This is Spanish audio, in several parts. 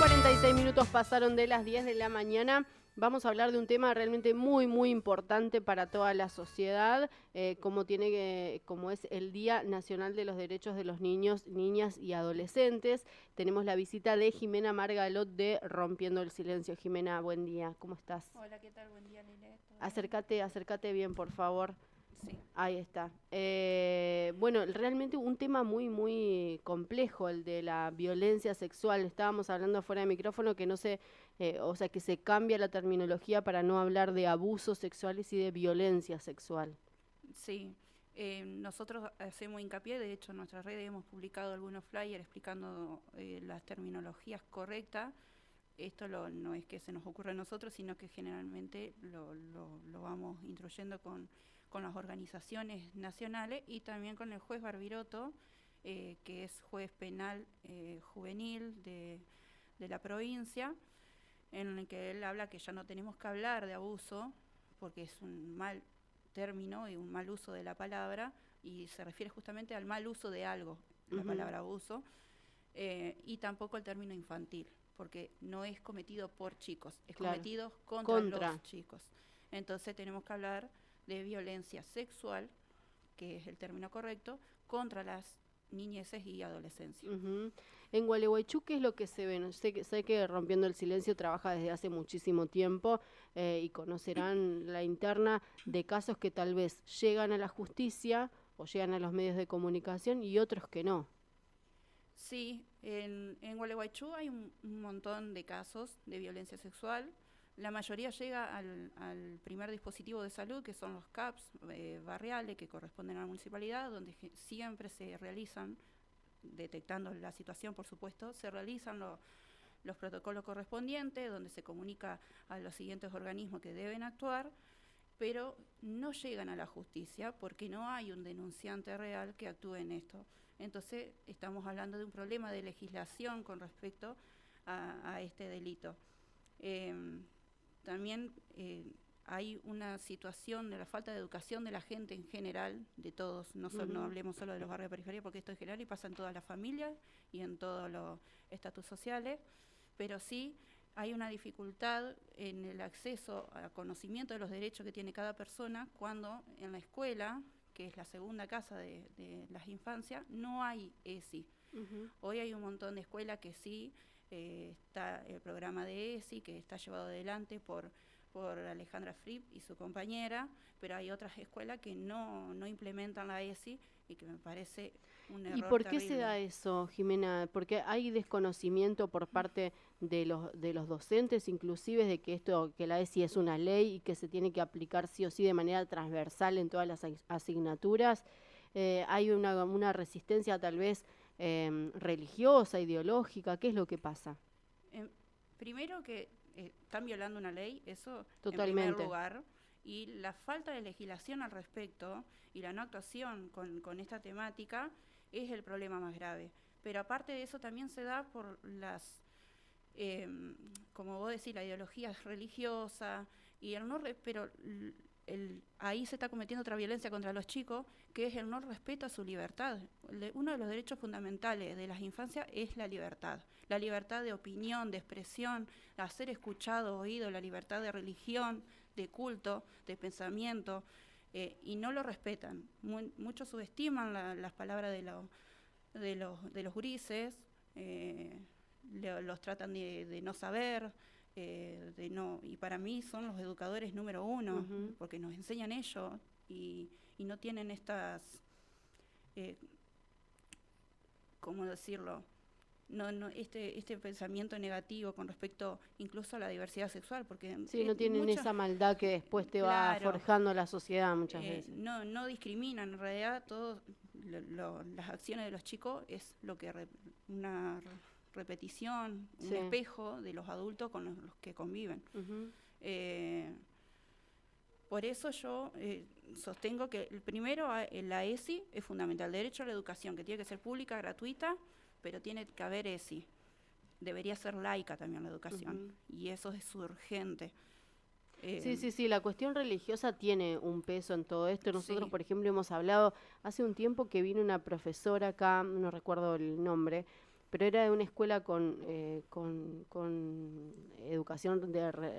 46 minutos pasaron de las 10 de la mañana. Vamos a hablar de un tema realmente muy importante para toda la sociedad, como es el Día Nacional de los Derechos de los Niños, Niñas y Adolescentes. Tenemos la visita de Jimena Margalot de Rompiendo el Silencio. Jimena, buen día, ¿cómo estás? Hola, ¿qué tal? Buen día, Lile. Acércate bien, por favor. Sí. Ahí está. Bueno, realmente un tema muy complejo, el de la violencia sexual. Estábamos hablando fuera de micrófono que no se, que se cambia la terminología para no hablar de abusos sexuales y de violencia sexual. Sí, nosotros hacemos hincapié, de hecho en nuestras redes hemos publicado algunos flyers explicando las terminologías correctas. Esto no es que se nos ocurra a nosotros, sino que generalmente lo vamos instruyendo con las organizaciones nacionales y también con el juez Barbiroto, que es juez penal juvenil de la provincia, en el que él habla que ya no tenemos que hablar de abuso, porque es un mal término y un mal uso de la palabra, y se refiere justamente al mal uso de algo, la palabra abuso, y tampoco el término infantil, porque no es cometido por chicos, es cometido contra los chicos. Entonces tenemos que hablar de violencia sexual, que es el término correcto, contra las niñeces y adolescencia. En Gualeguaychú, ¿qué es lo que se ve? No sé que Rompiendo el Silencio trabaja desde hace muchísimo tiempo y conocerán la interna de casos que tal vez llegan a la justicia o llegan a los medios de comunicación y otros que no. Sí, en Gualeguaychú hay un montón de casos de violencia sexual. La mayoría llega al primer dispositivo de salud, que son los CAPS barriales, que corresponden a la municipalidad, donde siempre se realizan, detectando la situación por supuesto, se realizan los protocolos correspondientes, donde se comunica a los siguientes organismos que deben actuar, pero no llegan a la justicia porque no hay un denunciante real que actúe en esto. Entonces estamos hablando de un problema de legislación con respecto a este delito. También hay una situación de la falta de educación de la gente en general, de todos, no hablemos solo de los barrios de periferia, porque esto es general y pasa en todas las familias y en todos los estatus sociales, pero sí hay una dificultad en el acceso a conocimiento de los derechos que tiene cada persona cuando en la escuela, que es la segunda casa de las infancias, no hay ESI. Hoy hay un montón de escuelas que sí, está el programa de ESI, que está llevado adelante por Alejandra Fripp y su compañera, pero hay otras escuelas que no implementan la ESI y que me parece un error. ¿Y por qué terrible. se da eso, Jimena? Porque hay desconocimiento por parte de los docentes, inclusive, de que la ESI es una ley y que se tiene que aplicar sí o sí de manera transversal en todas las asignaturas. Hay una resistencia tal vez religiosa, ideológica. ¿Qué es lo que pasa? Primero que están violando una ley, eso Totalmente. En primer lugar, y la falta de legislación al respecto y la no actuación con esta temática es el problema más grave. Pero aparte de eso también se da por las, como vos decís, la ideología religiosa y el no, pero ahí se está cometiendo otra violencia contra los chicos, que es el no respeto a su libertad. Uno de los derechos fundamentales de las infancias es la libertad de opinión, de expresión, de ser escuchado, oído, la libertad de religión, de culto, de pensamiento, y no lo respetan. Muchos subestiman las palabras de los gurises, los tratan de no saber, y para mí son los educadores número uno, porque nos enseñan ellos y no tienen estas, ¿cómo decirlo? Este pensamiento negativo con respecto incluso a la diversidad sexual, porque sí, no tienen esa maldad que después te va forjando la sociedad muchas veces. No discriminan, en realidad todas las acciones de los chicos es lo que una repetición, un espejo de los adultos con los que conviven. Por eso yo sostengo que primero la ESI es fundamental, el derecho a la educación, que tiene que ser pública, gratuita, pero tiene que haber ESI. Debería ser laica también la educación, y eso es urgente. Sí, la cuestión religiosa tiene un peso en todo esto. Nosotros, por ejemplo, hemos hablado hace un tiempo que vino una profesora acá, no recuerdo el nombre, pero era de una escuela con educación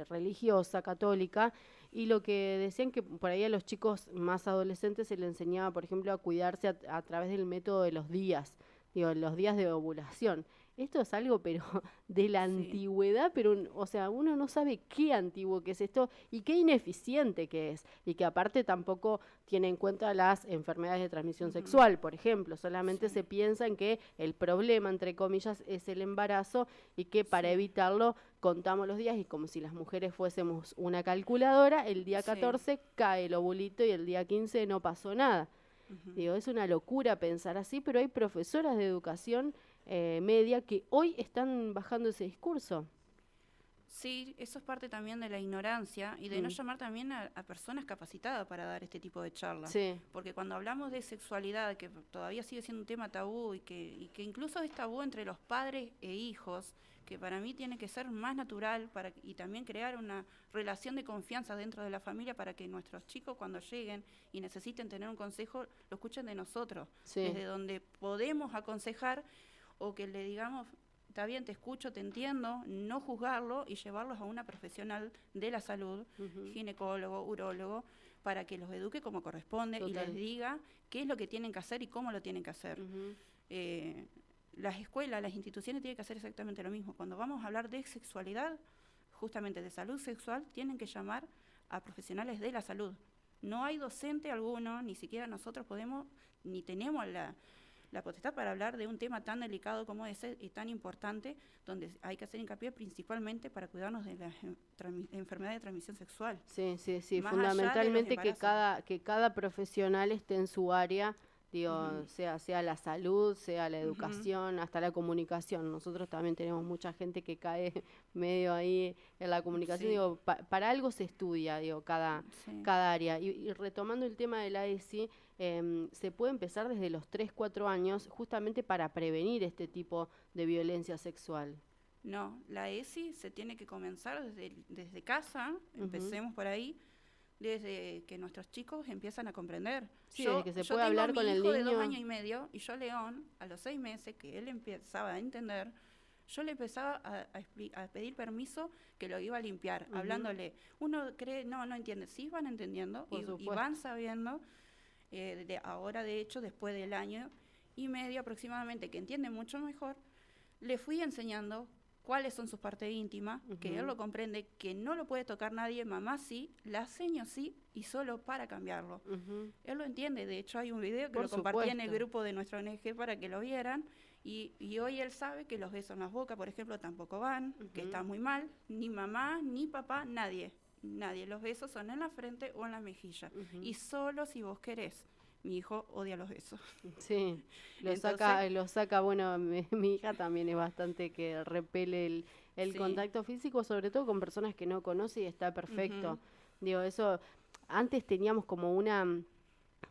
religiosa, católica, y lo que decían que por ahí a los chicos más adolescentes se les enseñaba, por ejemplo, a cuidarse a través del método de los días, digo, los días de ovulación. Esto es algo, pero de la Sí. antigüedad, pero, o sea, uno no sabe qué antiguo que es esto y qué ineficiente que es. Y que aparte tampoco tiene en cuenta las enfermedades de transmisión Ujú. sexual, por ejemplo. Solamente Sí. se piensa en que el problema, entre comillas, es el embarazo y que para Sí. evitarlo contamos los días y como si las mujeres fuésemos una calculadora, el día Sí. 14 cae el ovulito y el día 15 no pasó nada. Ujú. Digo, es una locura pensar así, pero hay profesoras de educación media que hoy están bajando ese discurso. Sí, eso es parte también de la ignorancia y de no Mm. llamar también a personas capacitadas para dar este tipo de charlas. Sí, Porque cuando hablamos de sexualidad, que todavía sigue siendo un tema tabú y que incluso es tabú entre los padres e hijos, que para mí tiene que ser más natural y también crear una relación de confianza dentro de la familia para que nuestros chicos cuando lleguen y necesiten tener un consejo, lo escuchen de nosotros, sí. desde donde podemos aconsejar o que le digamos, está bien, te escucho, te entiendo, no juzgarlo y llevarlos a una profesional de la salud, Ujú. ginecólogo, urólogo, para que los eduque como corresponde y les Total. diga qué es lo que tienen que hacer y cómo lo tienen que hacer. Ujú. Eh, las escuelas, las instituciones tienen que hacer exactamente lo mismo. Cuando vamos a hablar de sexualidad, justamente de salud sexual, tienen que llamar a profesionales de la salud. No hay docente alguno, ni siquiera nosotros podemos, ni tenemos la potestad para hablar de un tema tan delicado como ese y tan importante, donde hay que hacer hincapié principalmente para cuidarnos de las enfermedades de transmisión sexual, Sí, sí, sí. más allá de los Fundamentalmente embarazos. que cada profesional esté en su área, digo, Ujú. sea la salud, sea la Ujú. educación, hasta la comunicación. Nosotros también tenemos mucha gente que cae medio ahí en la comunicación. Sí, Digo, para algo se estudia, digo, sí. cada área. Y retomando el tema de la ESI, se puede empezar desde los 3 4 años justamente para prevenir este tipo de violencia sexual. No, la ESI se tiene que comenzar desde casa, Ujú. empecemos por ahí, desde que nuestros chicos empiezan a comprender. Sí, desde Yo, que se yo puede tengo a hablar con mi el hijo de dos niño. años y medio y yo a León, a los 6 meses que él empezaba a entender, yo le empezaba a pedir permiso que lo iba a limpiar, Ujú. hablándole. Uno cree, no entiende, sí van entendiendo Por y van supuesto. sabiendo, ahora de hecho, después del año y medio aproximadamente, que entiende mucho mejor, le fui enseñando cuáles son sus partes íntimas, que él Ujú. lo comprende, que no lo puede tocar nadie, mamá sí, la seño sí, y solo para cambiarlo. Ujú. Él lo entiende, de hecho hay un video que Por lo compartí en el supuesto. grupo de nuestra ONG para que lo vieran, y hoy él sabe que los besos en las bocas, por ejemplo, tampoco van, que está Ujú. muy mal, ni mamá, ni papá, nadie. Nadie, los besos son en la frente o en la mejilla. Y Ujú. solo si vos querés. Mi hijo odia los besos. Sí, Entonces, lo saca, bueno, mi hija también es bastante que repele el sí. contacto físico, sobre todo con personas que no conoce y está perfecto. Ujú. Digo, eso, antes teníamos como una,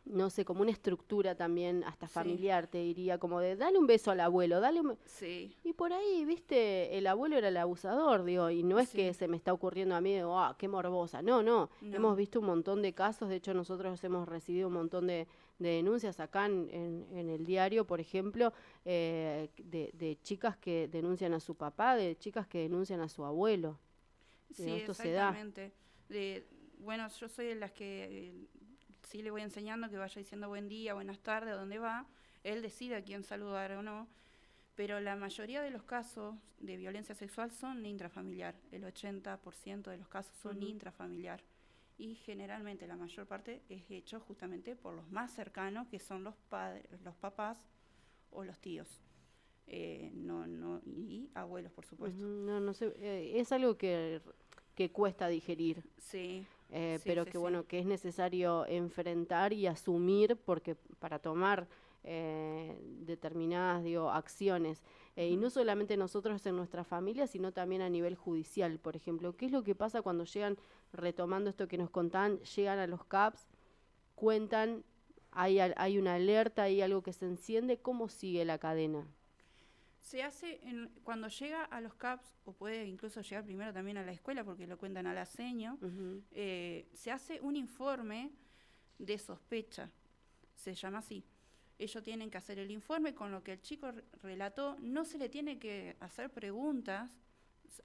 no sé, como una estructura también, hasta Sí, familiar, te diría, como de dale un beso al abuelo, dale un... sí, Y por ahí, viste, el abuelo era el abusador, digo, y no es que sí. se me está ocurriendo a mí, de, ah, qué morbosa. No, no, hemos No, visto un montón de casos, de hecho nosotros hemos recibido un montón de denuncias acá en el diario, por ejemplo, de chicas que denuncian a su papá, de chicas que denuncian a su abuelo. Digo, sí, esto se da. exactamente. Bueno, yo soy de las que sí le voy enseñando que vaya diciendo buen día, buenas tardes, a dónde va. Él decide a quién saludar o no. Pero la mayoría de los casos de violencia sexual son intrafamiliar. El 80% de los casos son Ujú. intrafamiliar. Y generalmente la mayor parte es hecho justamente por los más cercanos, que son los padres, los papás o los tíos. Y abuelos, por Ujú. supuesto. No, no sé, es algo que cuesta digerir. Sí, sí, Pero sí, que sí. bueno, que es necesario enfrentar y asumir porque para tomar determinadas, digo, acciones, y Ujú. no solamente nosotros en nuestra familia, sino también a nivel judicial, por ejemplo, ¿qué es lo que pasa cuando llegan, retomando esto que nos contaban, llegan a los CAPS, cuentan, hay una alerta, hay algo que se enciende, ¿cómo sigue la cadena? Se hace cuando llega a los CAPS, o puede incluso llegar primero también a la escuela, porque lo cuentan a la seño, Ujú. se hace un informe de sospecha, se llama así. ellos tienen que hacer el informe con lo que el chico relató, no se le tiene que hacer preguntas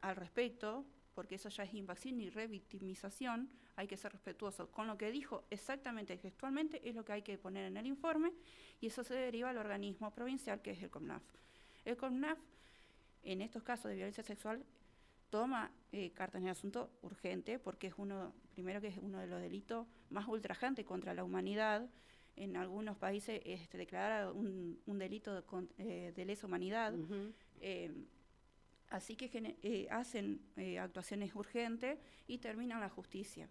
al respecto, porque eso ya es invasión y revictimización, hay que ser respetuoso con lo que dijo exactamente, textualmente, es lo que hay que poner en el informe, y eso se deriva al organismo provincial, que es el CONAF. El CONAF, en estos casos de violencia sexual, toma cartas en el asunto urgente, porque es primero que es uno de los delitos más ultrajantes contra la humanidad. En algunos países declarado un delito de lesa humanidad. Así que hacen actuaciones urgentes y terminan la justicia.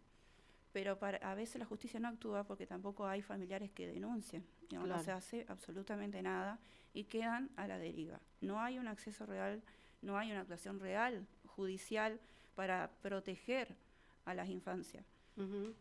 Pero a veces la justicia no actúa porque tampoco hay familiares que denuncien. Claro. No se hace absolutamente nada y quedan a la deriva. No hay un acceso real, no hay una actuación real, judicial, para proteger a las infancias.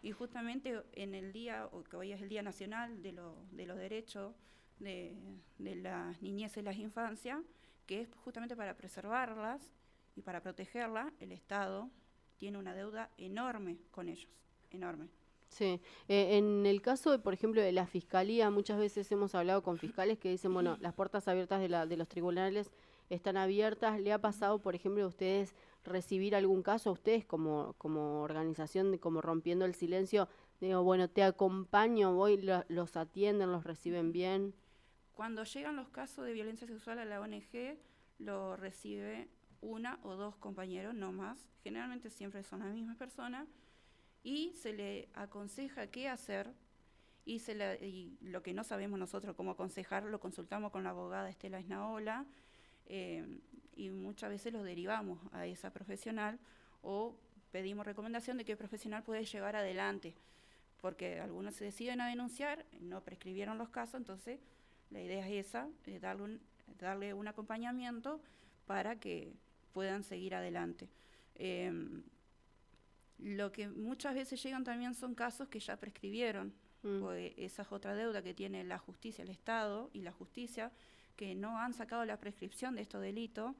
Y justamente en el día, que hoy es el Día Nacional de los Derechos de las Niñez y las Infancias, que es justamente para preservarlas y para protegerlas, el Estado tiene una deuda enorme con ellos, enorme. Sí, en el caso, por ejemplo, de la Fiscalía, muchas veces hemos hablado con fiscales que dicen, bueno, las puertas abiertas de los tribunales están abiertas. ¿Le ha pasado, por ejemplo, a ustedes recibir algún caso, a ustedes como organización, como Rompiendo el Silencio, digo, bueno, te acompaño, voy, los atienden, los reciben bien? Cuando llegan los casos de violencia sexual a la ONG, lo recibe una o dos compañeros, no más. Generalmente siempre son las mismas personas. Y se le aconseja qué hacer, y lo que no sabemos nosotros cómo aconsejar, lo consultamos con la abogada Estela Esnaola, y muchas veces los derivamos a esa profesional o pedimos recomendación de qué profesional puede llevar adelante, porque algunos se deciden a denunciar, no prescribieron los casos, entonces la idea es esa, darle un acompañamiento para que puedan seguir adelante. Lo que muchas veces llegan también son casos que ya prescribieron, porque esa es otra deuda que tiene la justicia, el Estado y la justicia, que no han sacado la prescripción de estos delitos.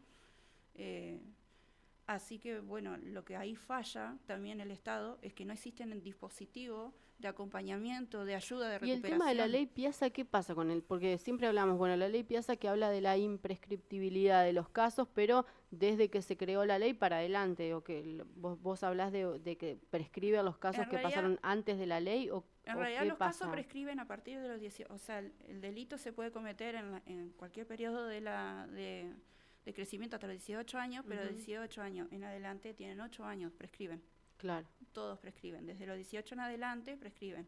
Así que, bueno, lo que ahí falla también el Estado es que no existen dispositivos de acompañamiento, de ayuda, de recuperación. Y el tema de la ley Piazza, ¿qué pasa con él? Porque siempre hablamos, bueno, la ley Piazza que habla de la imprescriptibilidad de los casos, pero desde que se creó la ley para adelante, o que vos hablás de que prescribe los casos que pasaron antes de la ley, o en realidad los pasa? casos prescriben a partir de los 18, o sea, el delito se puede cometer en cualquier periodo de crecimiento hasta los 18 años, pero de 18 años en adelante tienen 8 años, prescriben. Claro. Todos prescriben, desde los 18 en adelante prescriben.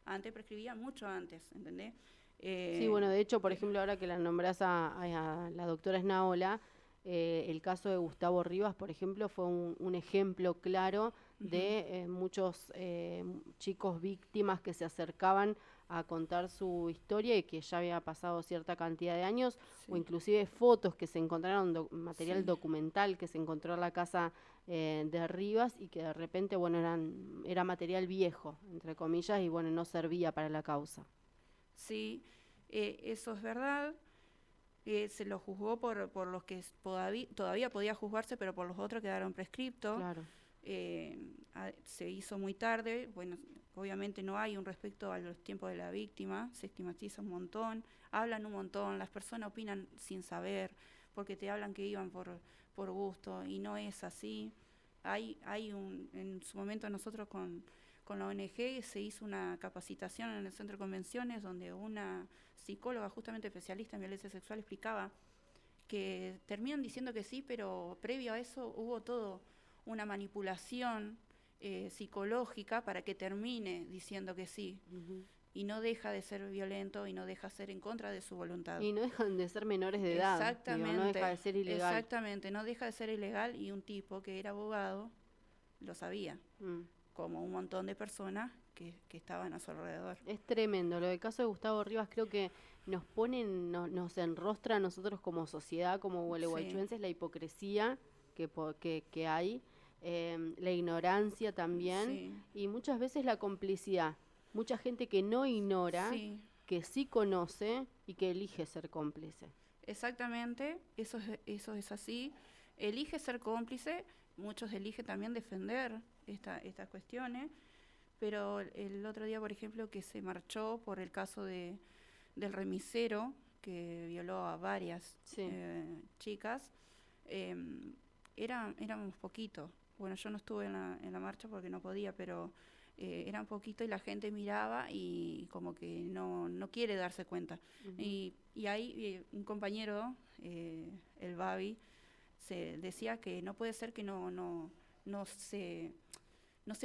Antes prescribía mucho antes, ¿entendés? Sí, bueno, de hecho, por ejemplo, ahora que la nombrás a la doctora Esnaola, el caso de Gustavo Rivas, por ejemplo, fue un ejemplo claro de muchos chicos víctimas que se acercaban a contar su historia y que ya había pasado cierta cantidad de años, o inclusive fotos que se encontraron, material documental que se encontró en la casa de Rivas, y que de repente, bueno, era material viejo, entre comillas, y bueno, no servía para la causa. Sí, eso es verdad. Se lo juzgó por los que todavía podía juzgarse, pero por los otros quedaron prescriptos. Claro. Se hizo muy tarde. Bueno, obviamente no hay un respeto a los tiempos de la víctima, se estigmatiza un montón, hablan un montón, las personas opinan sin saber, porque te hablan que iban por gusto, y no es así. En su momento nosotros con la ONG se hizo una capacitación en el Centro de Convenciones, donde una psicóloga justamente especialista en violencia sexual explicaba que terminan diciendo que sí, pero previo a eso hubo todo una manipulación psicológica para que termine diciendo que sí. Y no deja de ser violento y no deja de ser en contra de su voluntad. Y no dejan de ser menores de edad. Exactamente. Digo, no deja de ser ilegal. Exactamente, no deja de ser ilegal, y un tipo que era abogado lo sabía, como un montón de personas que estaban a su alrededor. Es tremendo. Lo del caso de Gustavo Rivas creo que nos enrostra a nosotros como sociedad, como gualeguaychuenses, la hipocresía que hay, la ignorancia también, y muchas veces la complicidad. Mucha gente que no ignora, que sí conoce y que elige ser cómplice. Exactamente, eso es así. Elige ser cómplice, muchos eligen también defender estas cuestiones, pero el otro día, por ejemplo, que se marchó por el caso de del remisero que violó a varias Sí. chicas, éramos poquitos. Bueno, yo no estuve en la marcha porque no podía, pero eran poquitos y la gente miraba y como que no quiere darse cuenta. Ujú. Y ahí un compañero, el Babi, se decía que no puede ser que no se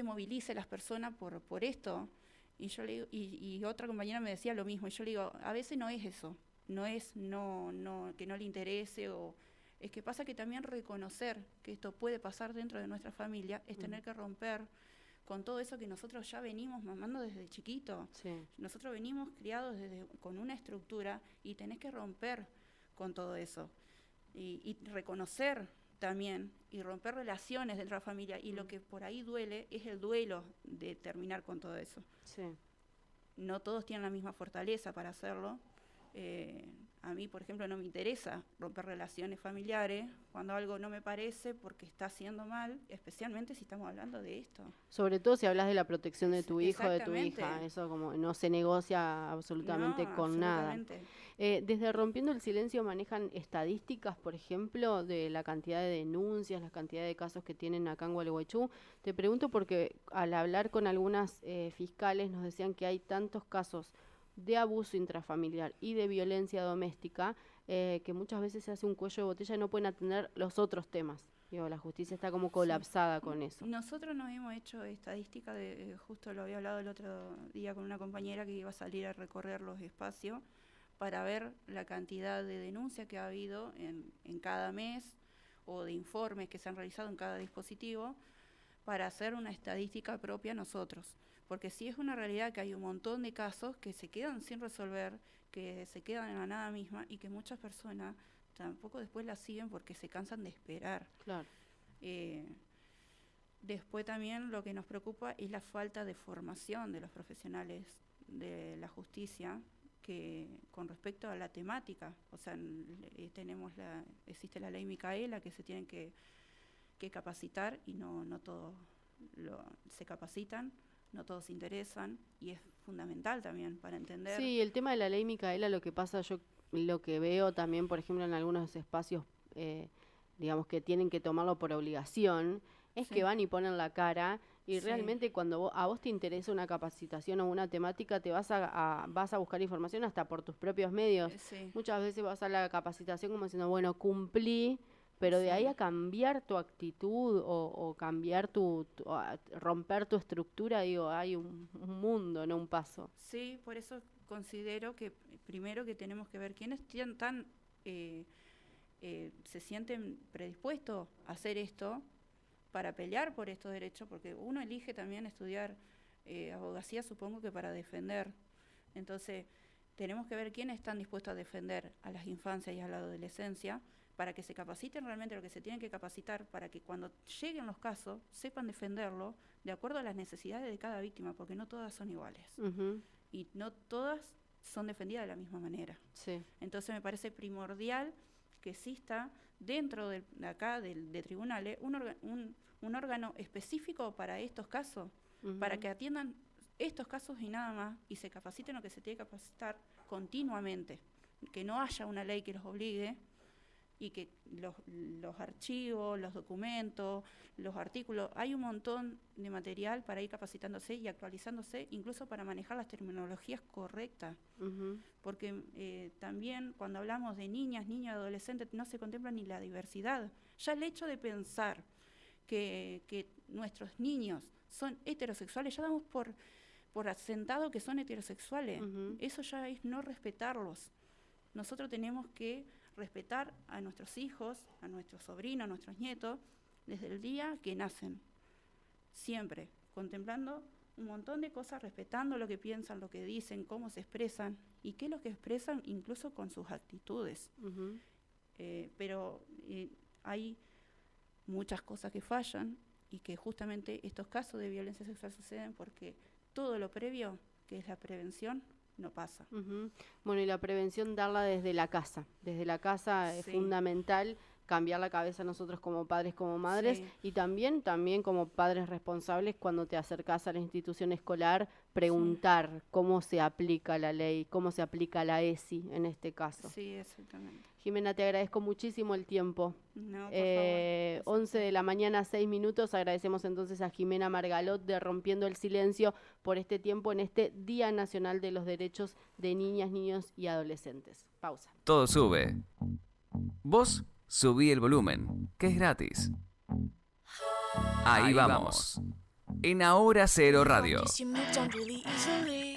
movilice las personas por esto. Y yo le digo, y otra compañera me decía lo mismo, y yo le digo, a veces no es eso, no es que no le interese, o es que pasa que también reconocer que esto puede pasar dentro de nuestra familia es tener que romper con todo eso que nosotros ya venimos mamando desde chiquito. Sí. Nosotros venimos criados con una estructura y tenés que romper con todo eso. Y reconocer también y romper relaciones dentro de la familia. Y lo que por ahí duele es el duelo de terminar con todo eso. Sí. No todos tienen la misma fortaleza para hacerlo. A mí, por ejemplo, no me interesa romper relaciones familiares cuando algo no me parece porque está haciendo mal, especialmente si estamos hablando de esto. Sobre todo si hablas de la protección de tu hijo o de tu Exactamente. hija, eso como no se negocia absolutamente No, con absolutamente. nada. Desde Rompiendo el Silencio manejan estadísticas, por ejemplo, de la cantidad de denuncias, la cantidad de casos que tienen acá en Gualeguaychú. Te pregunto porque al hablar con algunas fiscales nos decían que hay tantos casos de abuso intrafamiliar y de violencia doméstica que muchas veces se hace un cuello de botella y no pueden atender los otros temas. Digo, la justicia está como colapsada con eso. Nosotros nos hemos hecho estadística justo lo había hablado el otro día con una compañera que iba a salir a recorrer los espacios para ver la cantidad de denuncias que ha habido en cada mes o de informes que se han realizado en cada dispositivo para hacer una estadística propia nosotros. Porque sí es una realidad que hay un montón de casos que se quedan sin resolver, que se quedan en la nada misma y que muchas personas tampoco después la siguen porque se cansan de esperar. Claro. Después también lo que nos preocupa es la falta de formación de los profesionales de la justicia que con respecto a la temática. O sea, existe la ley Micaela que se tienen que capacitar y no todos se capacitan, no todos se interesan y es fundamental también para entender. Sí, el tema de la ley Micaela, lo que pasa, yo lo que veo también, por ejemplo, en algunos espacios, digamos, que tienen que tomarlo por obligación, es Sí. que van y ponen la cara y Sí. realmente cuando a vos te interesa una capacitación o una temática, te vas a buscar información hasta por tus propios medios. Sí. Muchas veces vas a la capacitación como diciendo, bueno, cumplí, pero de ahí a cambiar tu actitud o cambiar romper tu estructura, digo, hay un mundo, no un paso. Sí, por eso considero que primero que tenemos que ver quiénes se sienten predispuestos a hacer esto para pelear por estos derechos, porque uno elige también estudiar abogacía, supongo que para defender. Entonces, tenemos que ver quiénes están dispuestos a defender a las infancias y a la adolescencia para que se capaciten realmente lo que se tienen que capacitar, para que cuando lleguen los casos sepan defenderlo de acuerdo a las necesidades de cada víctima, porque no todas son iguales. Uh-huh. Y no todas son defendidas de la misma manera. Sí. Entonces me parece primordial que exista dentro de tribunales un órgano específico para estos casos, Uh-huh. para que atiendan estos casos y nada más, y se capaciten lo que se tiene que capacitar continuamente, que no haya una ley que los obligue y que los archivos, los documentos, los artículos, hay un montón de material para ir capacitándose y actualizándose, incluso para manejar las terminologías correctas. Uh-huh. Porque también cuando hablamos de niñas, niños, adolescentes, no se contempla ni la diversidad. Ya el hecho de pensar que nuestros niños son heterosexuales, ya damos por asentado que son heterosexuales. Uh-huh. Eso ya es no respetarlos. Nosotros tenemos que respetar a nuestros hijos, a nuestros sobrinos, a nuestros nietos, desde el día que nacen. Siempre, contemplando un montón de cosas, respetando lo que piensan, lo que dicen, cómo se expresan y qué es lo que expresan incluso con sus actitudes. Uh-huh. Pero hay muchas cosas que fallan y que justamente estos casos de violencia sexual suceden porque todo lo previo, que es la prevención, no pasa. Uh-huh. Bueno, y la prevención darla desde la casa. Desde la casa es fundamental cambiar la cabeza nosotros como padres, como madres, Sí. y también como padres responsables cuando te acercás a la institución escolar, preguntar cómo se aplica la ley, cómo se aplica la ESI en este caso. Sí, exactamente. Jimena, te agradezco muchísimo el tiempo. No, por favor. 11 de la mañana, 6 minutos. Agradecemos entonces a Jimena Margalot de Rompiendo el Silencio por este tiempo en este Día Nacional de los Derechos de Niñas, Niños y Adolescentes. Pausa. Todo sube. Vos subí el volumen, que es gratis. Ahí vamos. En Ahora Cero Radio. Guess you moved on really easily.